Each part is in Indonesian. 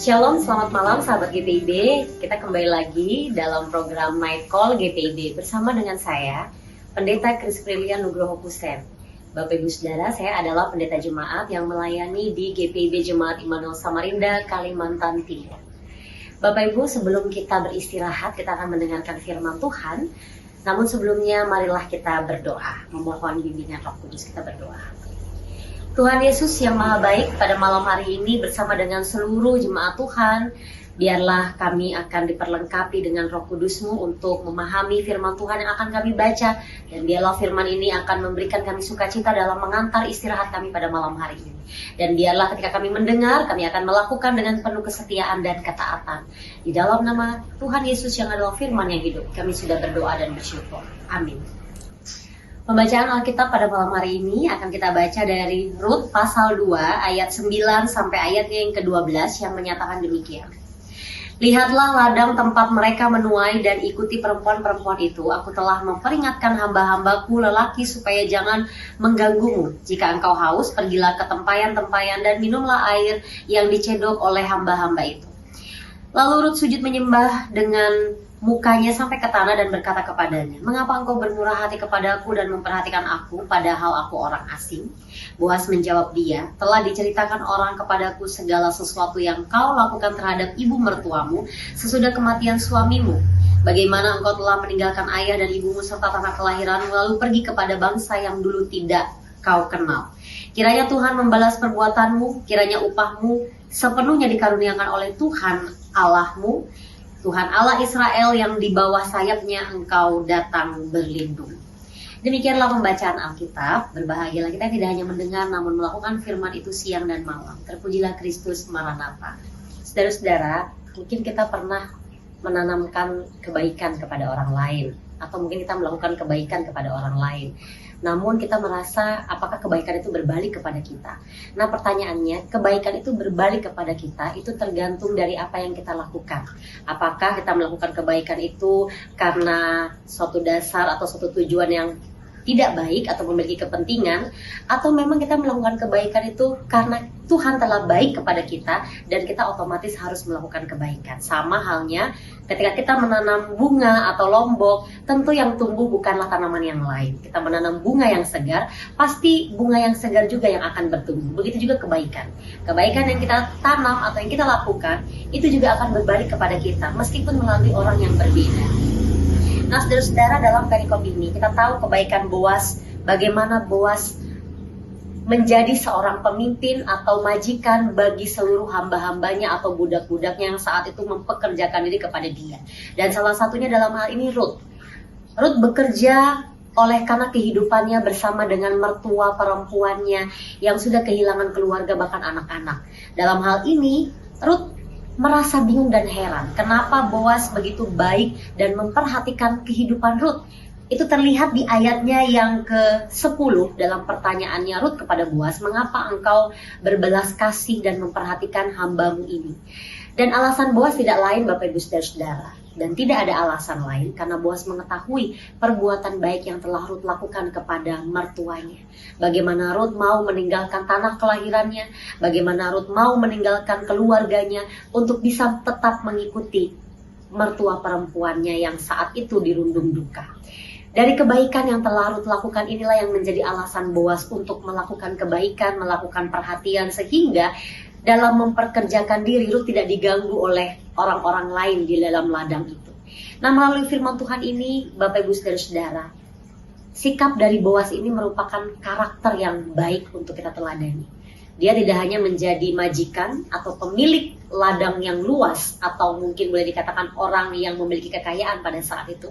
Shalom, selamat malam sahabat GPIB. Kita kembali lagi dalam program Night Call GPIB bersama dengan saya, Pendeta Kris Prilian Nugroho Kusen. Bapak Ibu Saudara, saya adalah pendeta jemaat yang melayani di GPIB Jemaat Immanuel Samarinda, Kalimantan Timur. Bapak Ibu, sebelum kita beristirahat, kita akan mendengarkan firman Tuhan. Namun sebelumnya, marilah kita berdoa, memohon bimbingan Roh Kudus. Kita berdoa. Tuhan Yesus yang Maha Baik, pada malam hari ini bersama dengan seluruh jemaat Tuhan, biarlah kami akan diperlengkapi dengan Roh Kudus-Mu untuk memahami firman Tuhan yang akan kami baca, dan biarlah firman ini akan memberikan kami sukacita dalam mengantar istirahat kami pada malam hari ini. Dan biarlah ketika kami mendengar, kami akan melakukan dengan penuh kesetiaan dan ketaatan. Di dalam nama Tuhan Yesus yang adalah firman yang hidup, kami sudah berdoa dan bersyukur. Amin. Pembacaan Alkitab pada malam hari ini akan kita baca dari Rut pasal 2 ayat 9 sampai ayatnya yang ke-12 yang menyatakan demikian. Lihatlah ladang tempat mereka menuai dan ikuti perempuan-perempuan itu. Aku telah memperingatkan hamba-hambaku lelaki supaya jangan mengganggumu. Jika engkau haus, pergilah ke tempayan-tempayan dan minumlah air yang dicedok oleh hamba-hamba itu. Lalu Rut sujud menyembah dengan mukanya sampai ke tanah dan berkata kepadanya, mengapa engkau bermurah hati kepadaku dan memperhatikan aku, padahal aku orang asing? Boas menjawab dia, telah diceritakan orang kepadaku segala sesuatu yang kau lakukan terhadap ibu mertuamu sesudah kematian suamimu. Bagaimana engkau telah meninggalkan ayah dan ibumu serta tanah kelahiranmu, lalu pergi kepada bangsa yang dulu tidak kau kenal. Kiranya Tuhan membalas perbuatanmu, kiranya upahmu sepenuhnya dikaruniakan oleh Tuhan Allahmu, Tuhan Allah Israel yang di bawah sayapnya engkau datang berlindung. Demikianlah pembacaan Alkitab. Berbahagialah kita tidak hanya mendengar namun melakukan firman itu siang dan malam. Terpujilah Kristus Maranatha. Saudara-saudara, mungkin kita pernah menanamkan kebaikan kepada orang lain, atau mungkin kita melakukan kebaikan kepada orang lain. Namun kita merasa apakah kebaikan itu berbalik kepada kita? Nah, pertanyaannya, kebaikan itu berbalik kepada kita itu tergantung dari apa yang kita lakukan. Apakah kita melakukan kebaikan itu karena suatu dasar atau suatu tujuan yang tidak baik atau memiliki kepentingan, atau memang kita melakukan kebaikan itu karena Tuhan telah baik kepada kita dan kita otomatis harus melakukan kebaikan. Sama halnya ketika kita menanam bunga atau lombok, tentu yang tumbuh bukanlah tanaman yang lain. Kita menanam bunga yang segar, pasti bunga yang segar juga yang akan bertumbuh. Begitu juga kebaikan. Kebaikan yang kita tanam atau yang kita lakukan, itu juga akan berbalik kepada kita, meskipun melalui orang yang berbeda. Nah, saudara-saudara, dalam perikop ini kita tahu kebaikan Boas, bagaimana Boas menjadi seorang pemimpin atau majikan bagi seluruh hamba-hambanya atau budak-budaknya yang saat itu mempekerjakan diri kepada dia. Dan salah satunya dalam hal ini Rut. Rut bekerja oleh karena kehidupannya bersama dengan mertua perempuannya yang sudah kehilangan keluarga bahkan anak-anak. Dalam hal ini Rut merasa bingung dan heran, kenapa Boas begitu baik dan memperhatikan kehidupan Rut. Itu terlihat di ayatnya yang ke-10 dalam pertanyaannya Rut kepada Boas, mengapa engkau berbelas kasih dan memperhatikan hambamu ini? Dan alasan Boas tidak lain, Bapak Ibu Saudara-saudara, dan tidak ada alasan lain karena Boas mengetahui perbuatan baik yang telah Rut lakukan kepada mertuanya. Bagaimana Rut mau meninggalkan tanah kelahirannya, bagaimana Rut mau meninggalkan keluarganya untuk bisa tetap mengikuti mertua perempuannya yang saat itu dirundung duka. Dari kebaikan yang telah Rut lakukan inilah yang menjadi alasan Boas untuk melakukan kebaikan, melakukan perhatian, sehingga dalam memperkerjakan diri Rut tidak diganggu oleh orang-orang lain di dalam ladang itu. Nah, melalui firman Tuhan ini, Bapak Ibu Saudara-saudara, sikap dari Boas ini merupakan karakter yang baik untuk kita teladani. Dia tidak hanya menjadi majikan atau pemilik ladang yang luas, atau mungkin boleh dikatakan orang yang memiliki kekayaan pada saat itu,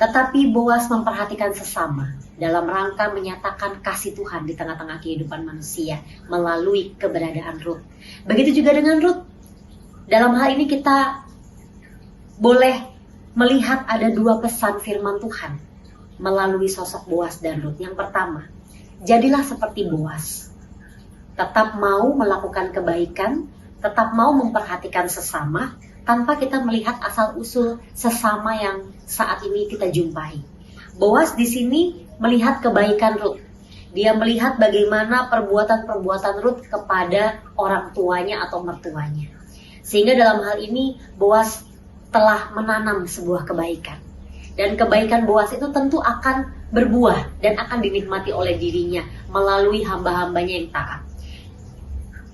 tetapi Boas memperhatikan sesama dalam rangka menyatakan kasih Tuhan di tengah-tengah kehidupan manusia melalui keberadaan Rut. Begitu juga dengan Rut. Dalam hal ini kita boleh melihat ada dua pesan firman Tuhan melalui sosok Boas dan Rut. Yang pertama, jadilah seperti Boas. Tetap mau melakukan kebaikan, tetap mau memperhatikan sesama, tanpa kita melihat asal-usul sesama yang saat ini kita jumpai. Boas di sini melihat kebaikan Rut. Dia melihat bagaimana perbuatan-perbuatan Rut kepada orang tuanya atau mertuanya. Sehingga dalam hal ini Boas telah menanam sebuah kebaikan. Dan kebaikan Boas itu tentu akan berbuah dan akan dinikmati oleh dirinya melalui hamba-hambanya yang taat.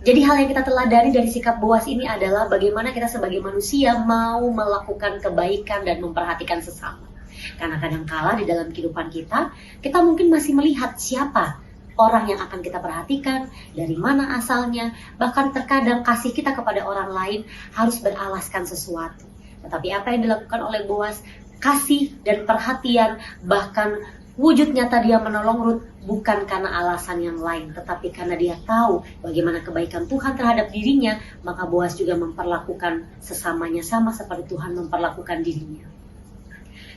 Jadi hal yang kita teladani dari sikap Boas ini adalah bagaimana kita sebagai manusia mau melakukan kebaikan dan memperhatikan sesama. Karena kadang-kala di dalam kehidupan kita mungkin masih melihat siapa orang yang akan kita perhatikan, dari mana asalnya, bahkan terkadang kasih kita kepada orang lain harus beralaskan sesuatu. Tetapi apa yang dilakukan oleh Boas, kasih dan perhatian, bahkan wujud nyata dia menolong Rut bukan karena alasan yang lain, tetapi karena dia tahu bagaimana kebaikan Tuhan terhadap dirinya, maka Boas juga memperlakukan sesamanya sama seperti Tuhan memperlakukan dirinya.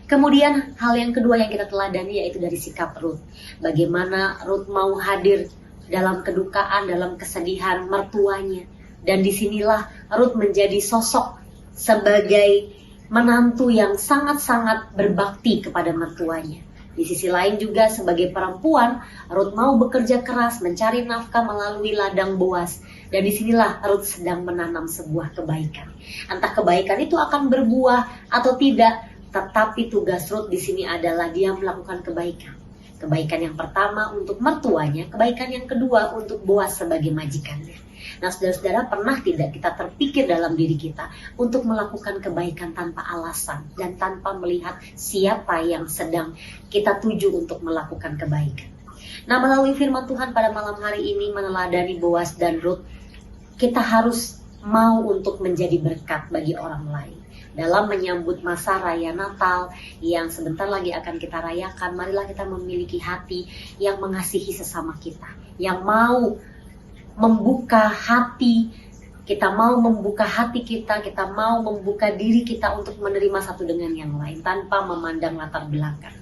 Kemudian hal yang kedua yang kita teladani yaitu dari sikap Rut. Bagaimana Rut mau hadir dalam kedukaan, dalam kesedihan mertuanya. Dan disinilah Rut menjadi sosok sebagai menantu yang sangat-sangat berbakti kepada mertuanya. Di sisi lain juga sebagai perempuan, Rut mau bekerja keras mencari nafkah melalui ladang Boas. Dan disinilah Rut sedang menanam sebuah kebaikan. Entah kebaikan itu akan berbuah atau tidak, tetapi tugas Rut di sini adalah dia melakukan kebaikan. Kebaikan yang pertama untuk mertuanya, kebaikan yang kedua untuk Boas sebagai majikannya. Nah, saudara-saudara, pernah tidak kita terpikir dalam diri kita untuk melakukan kebaikan tanpa alasan dan tanpa melihat siapa yang sedang kita tuju untuk melakukan kebaikan? Nah, melalui firman Tuhan pada malam hari ini meneladani Boas dan Rut, kita harus mau untuk menjadi berkat bagi orang lain. Dalam menyambut masa raya Natal yang sebentar lagi akan kita rayakan, marilah kita memiliki hati yang mengasihi sesama kita, yang mau membuka hati, kita mau membuka hati kita mau membuka diri kita untuk menerima satu dengan yang lain tanpa memandang latar belakang.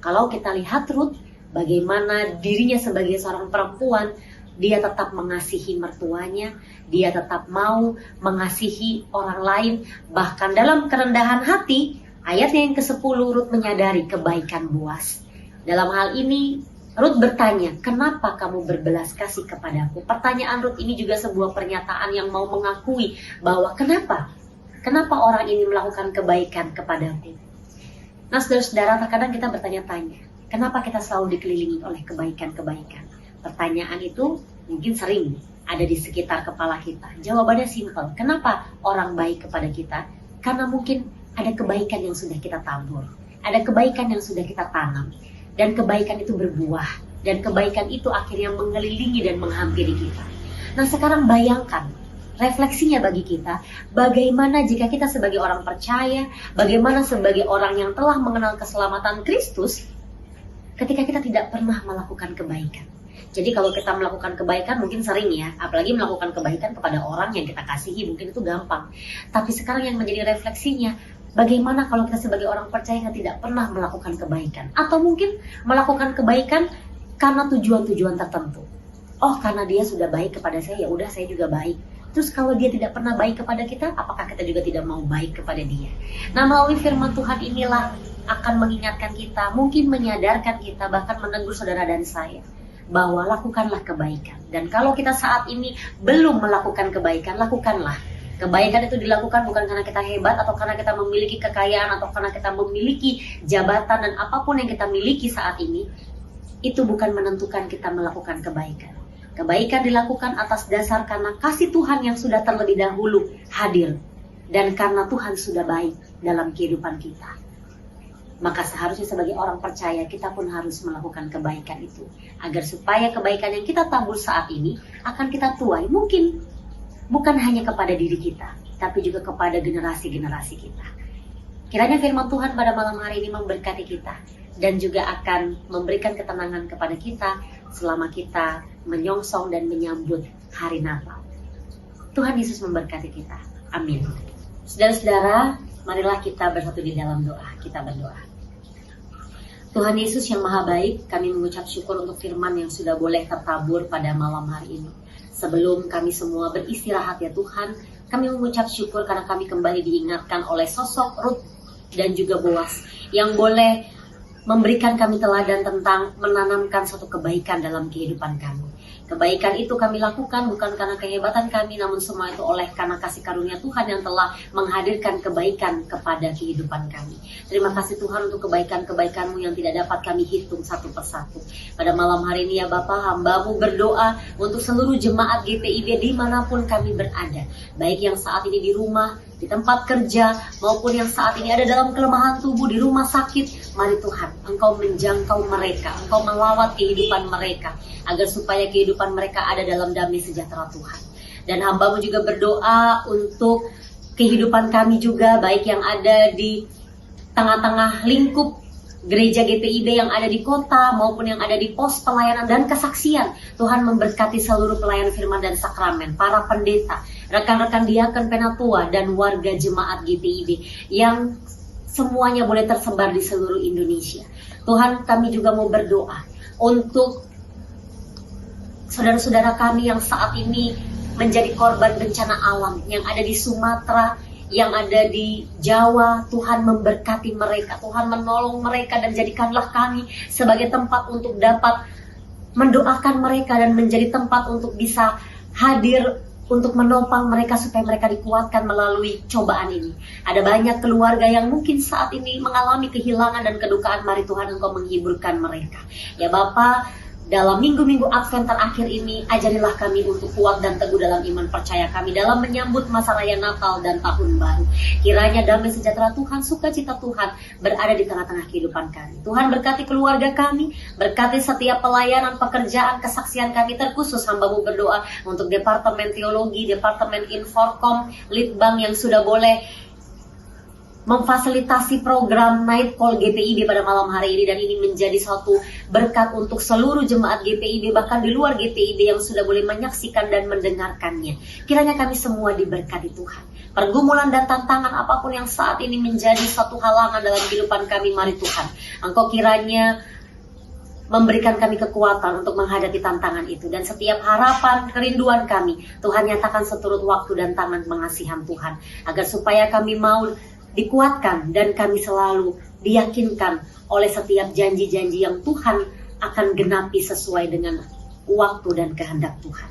Kalau kita lihat Rut, bagaimana dirinya sebagai seorang perempuan, dia tetap mengasihi mertuanya, dia tetap mau mengasihi orang lain, bahkan dalam kerendahan hati. Ayat yang ke-10, Rut menyadari kebaikan Boas. Dalam hal ini Rut bertanya, kenapa kamu berbelas kasih kepadaku? Pertanyaan Rut ini juga sebuah pernyataan yang mau mengakui bahwa kenapa orang ini melakukan kebaikan kepadaku. Nah, saudara-saudara, terkadang kita bertanya-tanya, kenapa kita selalu dikelilingi oleh kebaikan-kebaikan? Pertanyaan itu mungkin sering ada di sekitar kepala kita. Jawabannya simpel. Kenapa orang baik kepada kita? Karena mungkin ada kebaikan yang sudah kita tabur. Ada kebaikan yang sudah kita tanam. Dan kebaikan itu berbuah. Dan kebaikan itu akhirnya mengelilingi dan menghampiri kita. Nah, sekarang bayangkan refleksinya bagi kita. Bagaimana jika kita sebagai orang percaya, bagaimana sebagai orang yang telah mengenal keselamatan Kristus, ketika kita tidak pernah melakukan kebaikan. Jadi kalau kita melakukan kebaikan mungkin sering ya, apalagi melakukan kebaikan kepada orang yang kita kasihi mungkin itu gampang. Tapi sekarang yang menjadi refleksinya, bagaimana kalau kita sebagai orang percaya yang tidak pernah melakukan kebaikan? Atau mungkin melakukan kebaikan karena tujuan-tujuan tertentu. Oh, karena dia sudah baik kepada saya, ya udah saya juga baik. Terus kalau dia tidak pernah baik kepada kita, apakah kita juga tidak mau baik kepada dia? Nah, melalui firman Tuhan inilah akan mengingatkan kita, mungkin menyadarkan kita, bahkan menegur saudara dan saya, bahwa lakukanlah kebaikan. Dan kalau kita saat ini belum melakukan kebaikan, lakukanlah. Kebaikan itu dilakukan bukan karena kita hebat, atau karena kita memiliki kekayaan, atau karena kita memiliki jabatan, dan apapun yang kita miliki saat ini, itu bukan menentukan kita melakukan kebaikan. Kebaikan dilakukan atas dasar karena kasih Tuhan yang sudah terlebih dahulu hadir. Dan karena Tuhan sudah baik dalam kehidupan kita. Maka seharusnya sebagai orang percaya kita pun harus melakukan kebaikan itu. Agar supaya kebaikan yang kita tabur saat ini akan kita tuai. Mungkin bukan hanya kepada diri kita, tapi juga kepada generasi-generasi kita. Kiranya firman Tuhan pada malam hari ini memberkati kita. Dan juga akan memberikan ketenangan kepada kita selama kita menyongsong dan menyambut hari Natal. Tuhan Yesus memberkati kita. Amin. Saudara-saudara, marilah kita bersatu di dalam doa. Kita berdoa. Tuhan Yesus yang Maha Baik, kami mengucap syukur untuk firman yang sudah boleh tertabur pada malam hari ini. Sebelum kami semua beristirahat ya Tuhan, kami mengucap syukur karena kami kembali diingatkan oleh sosok Rut dan juga Boas yang boleh memberikan kami teladan tentang menanamkan suatu kebaikan dalam kehidupan kami. Kebaikan itu kami lakukan bukan karena kehebatan kami, namun semua itu oleh karena kasih karunia Tuhan yang telah menghadirkan kebaikan kepada kehidupan kami. Terima kasih Tuhan untuk kebaikan-kebaikan-Mu yang tidak dapat kami hitung satu persatu. Pada malam hari ini ya Bapa, hamba-Mu berdoa untuk seluruh jemaat GPIB dimanapun kami berada. Baik yang saat ini di rumah, di tempat kerja, maupun yang saat ini ada dalam kelemahan tubuh, di rumah sakit. Mari Tuhan, Engkau menjangkau mereka, Engkau melawat kehidupan mereka, agar supaya kehidupan mereka ada dalam damai sejahtera Tuhan. Dan hamba-Mu juga berdoa untuk kehidupan kami juga, baik yang ada di tengah-tengah lingkup gereja GPIB yang ada di kota maupun yang ada di pos pelayanan dan kesaksian. Tuhan memberkati seluruh pelayan firman dan sakramen, para pendeta, rekan-rekan diaken penatua, dan warga jemaat GPIB yang semuanya boleh tersebar di seluruh Indonesia. Tuhan, kami juga mau berdoa untuk saudara-saudara kami yang saat ini menjadi korban bencana alam, yang ada di Sumatera, yang ada di Jawa. Tuhan memberkati mereka, Tuhan menolong mereka, dan jadikanlah kami sebagai tempat untuk dapat mendoakan mereka dan menjadi tempat untuk bisa hadir untuk menopang mereka supaya mereka dikuatkan melalui cobaan ini. Ada banyak keluarga yang mungkin saat ini mengalami kehilangan dan kedukaan. Mari Tuhan Engkau menghiburkan mereka. Ya Bapa, dalam minggu-minggu Advent terakhir ini, ajarilah kami untuk kuat dan teguh dalam iman percaya kami dalam menyambut masa raya Natal dan Tahun Baru. Kiranya damai sejahtera Tuhan, sukacita Tuhan berada di tengah-tengah kehidupan kami. Tuhan berkati keluarga kami, berkati setiap pelayanan, pekerjaan, kesaksian kami. Terkhusus hamba-Mu berdoa untuk Departemen Teologi, Departemen Inforkom, Litbang yang sudah boleh memfasilitasi program Night Call GPIB pada malam hari ini, dan ini menjadi suatu berkat untuk seluruh jemaat GPIB, bahkan di luar GPIB yang sudah boleh menyaksikan dan mendengarkannya. Kiranya kami semua diberkati Tuhan. Pergumulan dan tantangan apapun yang saat ini menjadi suatu halangan dalam kehidupan kami, mari Tuhan Engkau kiranya memberikan kami kekuatan untuk menghadapi tantangan itu. Dan setiap harapan, kerinduan kami, Tuhan nyatakan seturut waktu dan tangan pengasihan Tuhan, agar supaya kami mau dikuatkan dan kami selalu diyakinkan oleh setiap janji-janji yang Tuhan akan genapi sesuai dengan waktu dan kehendak Tuhan.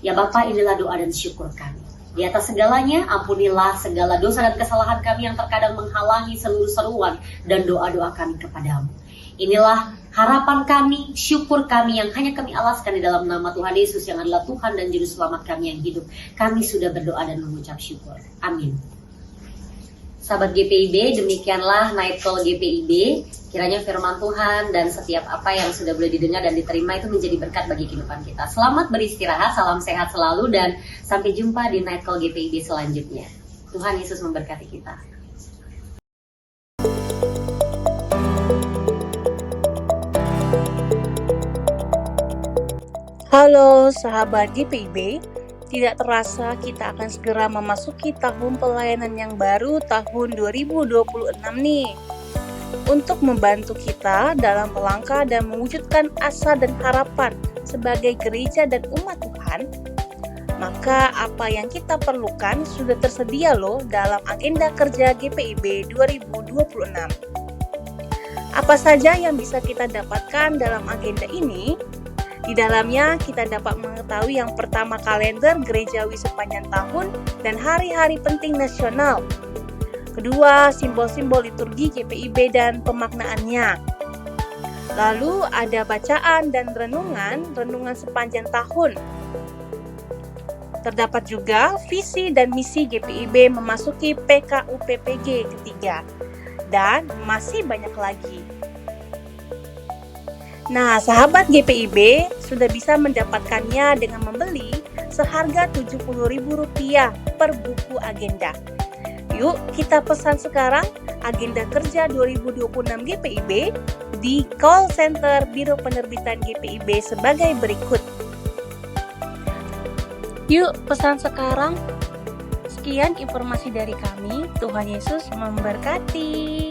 Ya Bapa, inilah doa dan syukur kami. Di atas segalanya, ampunilah segala dosa dan kesalahan kami yang terkadang menghalangi seluruh seruan dan doa-doa kami kepadamu. Inilah harapan kami, syukur kami yang hanya kami alaskan di dalam nama Tuhan Yesus yang adalah Tuhan dan Juru Selamat kami yang hidup. Kami sudah berdoa dan mengucap syukur. Amin. Sahabat GPIB, demikianlah Night Call GPIB. Kiranya firman Tuhan dan setiap apa yang sudah boleh didengar dan diterima itu menjadi berkat bagi kehidupan kita. Selamat beristirahat, salam sehat selalu, dan sampai jumpa di Night Call GPIB selanjutnya. Tuhan Yesus memberkati kita. Halo sahabat GPIB, tidak terasa kita akan segera memasuki tahun pelayanan yang baru tahun 2026 nih. Untuk membantu kita dalam melangkah dan mewujudkan asa dan harapan sebagai gereja dan umat Tuhan, maka apa yang kita perlukan sudah tersedia loh dalam agenda kerja GPIB 2026. Apa saja yang bisa kita dapatkan dalam agenda ini? Di dalamnya kita dapat mengetahui yang pertama kalender gerejawi sepanjang tahun dan hari-hari penting nasional. Kedua, simbol-simbol liturgi GPIB dan pemaknaannya. Lalu ada bacaan dan renungan sepanjang tahun. Terdapat juga visi dan misi GPIB memasuki PKUPPG ketiga. Dan masih banyak lagi. Nah, sahabat GPIB sudah bisa mendapatkannya dengan membeli seharga Rp70.000 per buku agenda. Yuk kita pesan sekarang agenda kerja 2026 GPIB di call center Biro Penerbitan GPIB sebagai berikut. Yuk pesan sekarang. Sekian informasi dari kami. Tuhan Yesus memberkati.